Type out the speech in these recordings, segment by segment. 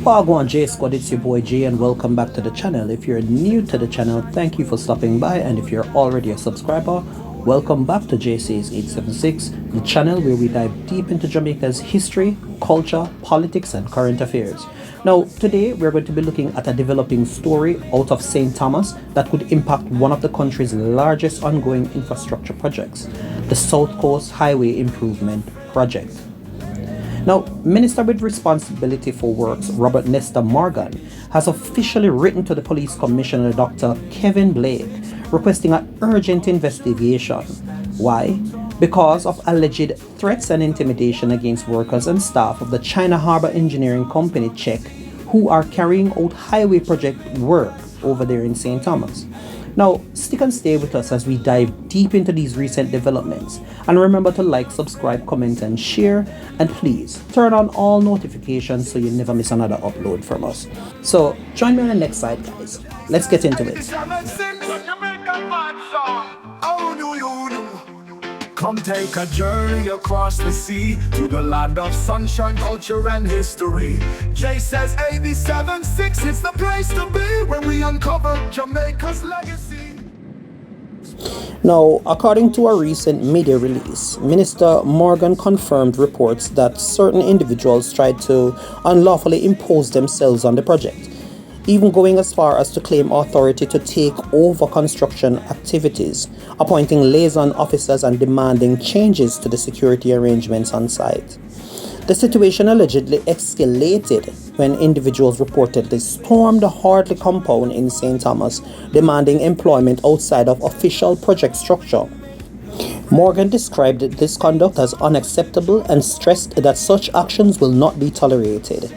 Wagwan J Squad, it's your boy Jay and welcome back to the channel. If you're new to the channel, thank you for stopping by, and if you're already a subscriber, welcome back to Jae Says 876, the channel where we dive deep into Jamaica's history, culture, politics and current affairs. Now, today we're going to be looking at a developing story out of St. Thomas that could impact one of the country's largest ongoing infrastructure projects, the South Coast Highway Improvement Project. Now, Minister with Responsibility for Works, Robert Nesta Morgan, has officially written to the Police Commissioner, Dr. Kevin Blake, requesting an urgent investigation. Why? Because of alleged threats and intimidation against workers and staff of the China Harbour Engineering Company, CHEC, who are carrying out highway project work over there in St. Thomas. Now, stick and stay with us as we dive deep into these recent developments. And remember to like, subscribe, comment, and share. And please turn on all notifications so you never miss another upload from us. So, join me on the next side, guys. Let's get into it. Come take a journey across the sea to the land of sunshine, culture, and history. Jae Says 87.6, it's the place to be when we uncover Jamaica's legacy. Now, according to a recent media release, Minister Morgan confirmed reports that certain individuals tried to unlawfully impose themselves on the project, even going as far as to claim authority to take over construction activities, appointing liaison officers and demanding changes to the security arrangements on site. The situation allegedly escalated when individuals reportedly stormed the Hartley compound in St. Thomas, demanding employment outside of official project structure. Morgan described this conduct as unacceptable and stressed that such actions will not be tolerated.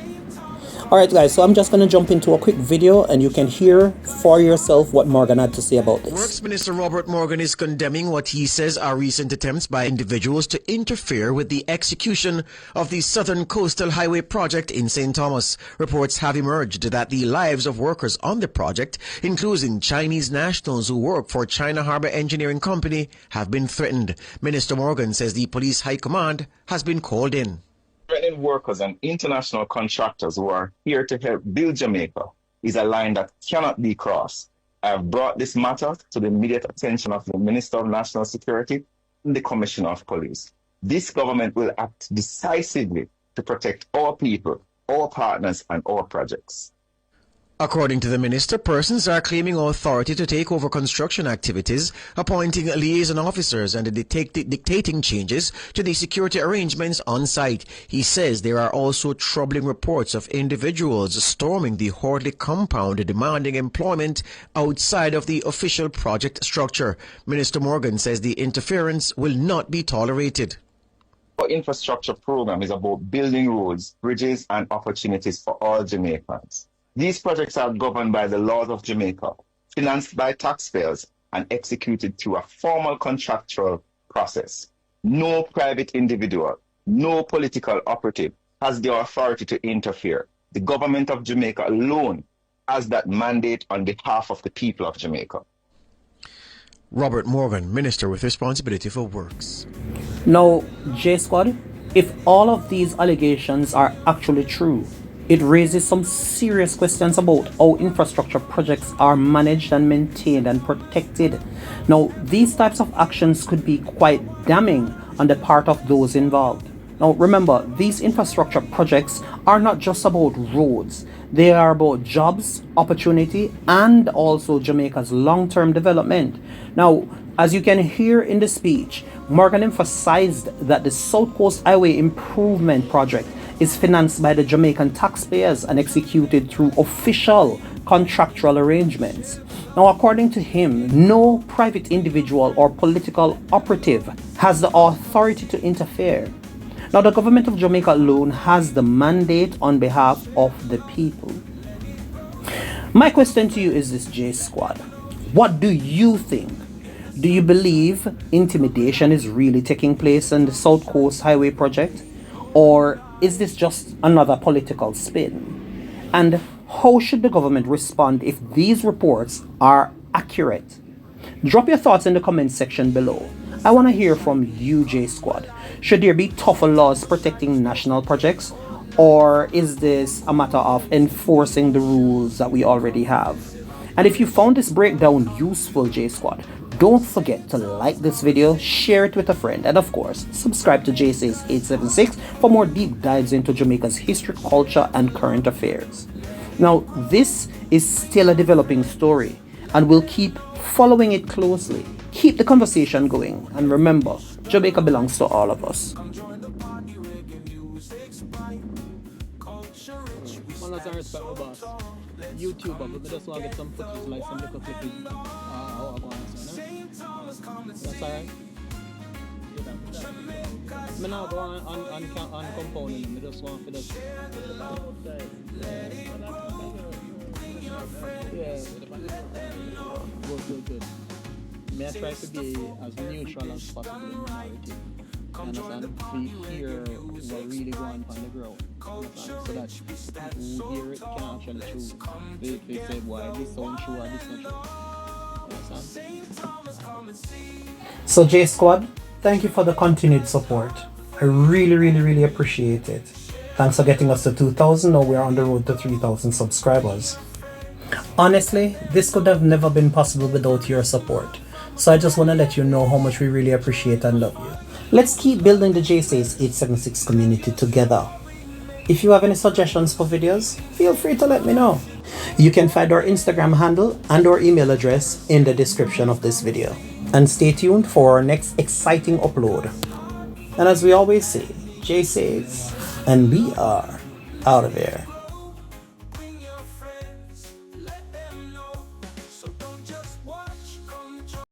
Alright guys, so I'm just going to jump into a quick video and you can hear for yourself what Morgan had to say about this. Works Minister Robert Morgan is condemning what he says are recent attempts by individuals to interfere with the execution of the Southern Coastal Highway project in St. Thomas. Reports have emerged that the lives of workers on the project, including Chinese nationals who work for China Harbour Engineering Company, have been threatened. Minister Morgan says the police high command has been called in. Threatening workers and international contractors who are here to help build Jamaica is a line that cannot be crossed. I have brought this matter to the immediate attention of the Minister of National Security and the Commissioner of Police. This government will act decisively to protect our people, our partners, and our projects. According to the minister, persons are claiming authority to take over construction activities, appointing liaison officers and dictating changes to the security arrangements on site. He says there are also troubling reports of individuals storming the Hartley compound, demanding employment outside of the official project structure. Minister Morgan says the interference will not be tolerated. Our infrastructure program is about building roads, bridges, and opportunities for all Jamaicans. These projects are governed by the laws of Jamaica, financed by taxpayers, and executed through a formal contractual process. No private individual, no political operative has the authority to interfere. The government of Jamaica alone has that mandate on behalf of the people of Jamaica. Robert Morgan, Minister with Responsibility for Works. Now, J Squad, if all of these allegations are actually true, it raises some serious questions about how infrastructure projects are managed and maintained and protected. Now, these types of actions could be quite damning on the part of those involved. Now, remember, these infrastructure projects are not just about roads. They are about jobs, opportunity, and also Jamaica's long-term development. Now, as you can hear in the speech, Morgan emphasized that the South Coast Highway Improvement Project is financed by the Jamaican taxpayers and executed through official contractual arrangements. Now, according to him, no private individual or political operative has the authority to interfere. Now, the government of Jamaica alone has the mandate on behalf of the people. My question to you is this, J Squad. What do you think? Do you believe intimidation is really taking place in the South Coast Highway project? Or is this just another political spin? And how should the government respond if these reports are accurate? Drop your thoughts in the comment section below. I want to hear from you, J Squad. Should there be tougher laws protecting national projects? Or is this a matter of enforcing the rules that we already have? And if you found this breakdown useful, J Squad, don't forget to like this video, share it with a friend, and of course, subscribe to Jae Says 876 for more deep dives into Jamaica's history, culture, and current affairs. Now, this is still a developing story, and we'll keep following it closely. Keep the conversation going, and remember, Jamaica belongs to all of us. YouTube, but we just want to get some footage, like some little clipping. How I go on, that's alright. I'm not going on compounding, I just want to just. Yeah, good. May I try to be as neutral as possible in reality. You understand? We hear what really going on the ground. So that people who hear it can actually choose. They say, why this sound true or this not true. You understand? So J Squad, thank you for the continued support. I really appreciate it. Thanks for getting us to 2,000. Now we're on the road to 3,000 subscribers. Honestly, this could have never been possible without your support. So I just want to let you know how much we really appreciate and love you. Let's keep building the Jae Says 876 community together. If you have any suggestions for videos, feel free to let me know. You can find our Instagram handle and our email address in the description of this video. And stay tuned for our next exciting upload. And as we always say, Jae Says, and we are out of here.